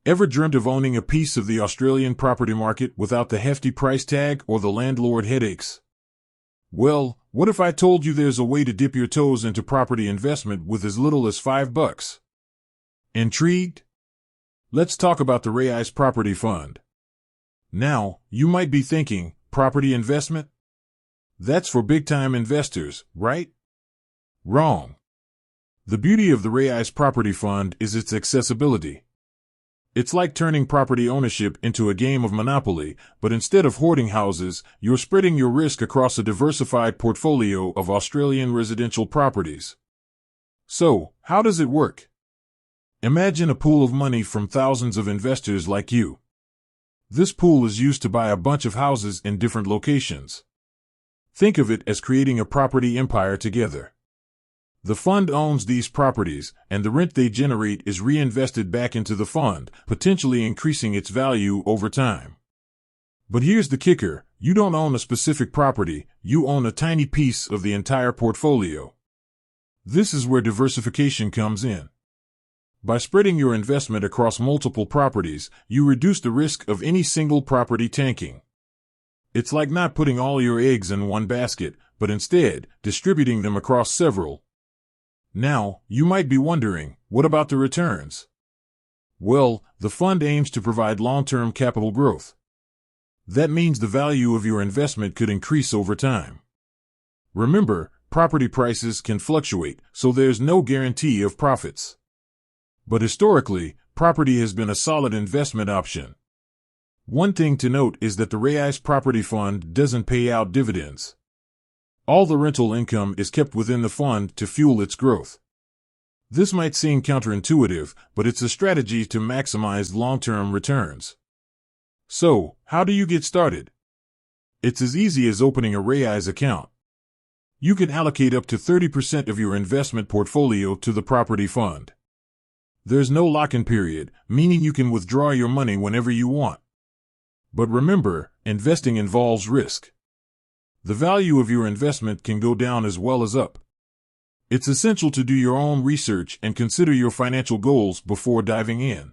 Ever dreamt of owning a piece of the Australian property market without the hefty price tag or the landlord headaches? Well, what if I told you there's a way to dip your toes into property investment with as little as $5? Intrigued? Let's talk about the Raiz Property Fund. Now, you might be thinking, property investment? That's for big-time investors, right? Wrong. The beauty of the Raiz Property Fund is its accessibility. It's like turning property ownership into a game of Monopoly, but instead of hoarding houses, you're spreading your risk across a diversified portfolio of Australian residential properties. So, how does it work? Imagine a pool of money from thousands of investors like you. This pool is used to buy a bunch of houses in different locations. Think of it as creating a property empire together. The fund owns these properties, and the rent they generate is reinvested back into the fund, potentially increasing its value over time. But here's the kicker: you don't own a specific property, you own a tiny piece of the entire portfolio. This is where diversification comes in. By spreading your investment across multiple properties, you reduce the risk of any single property tanking. It's like not putting all your eggs in one basket, but instead distributing them across several. Now, you might be wondering, what about the returns? Well, the fund aims to provide long-term capital growth. That means the value of your investment could increase over time. Remember, property prices can fluctuate, so there's no guarantee of profits. But historically, property has been a solid investment option. One thing to note is that the Raiz Property Fund doesn't pay out dividends. All the rental income is kept within the fund to fuel its growth. This might seem counterintuitive, but it's a strategy to maximize long-term returns. So, how do you get started? It's as easy as opening a Raiz account. You can allocate up to 30% of your investment portfolio to the property fund. There's no lock-in period, meaning you can withdraw your money whenever you want. But remember, investing involves risk. The value of your investment can go down as well as up. It's essential to do your own research and consider your financial goals before diving in.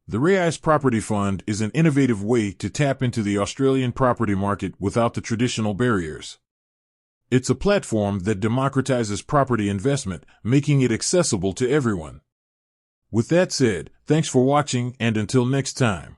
The Raiz Property Fund is an innovative way to tap into the Australian property market without the traditional barriers. It's a platform that democratizes property investment, making it accessible to everyone. With that said, thanks for watching, and until next time.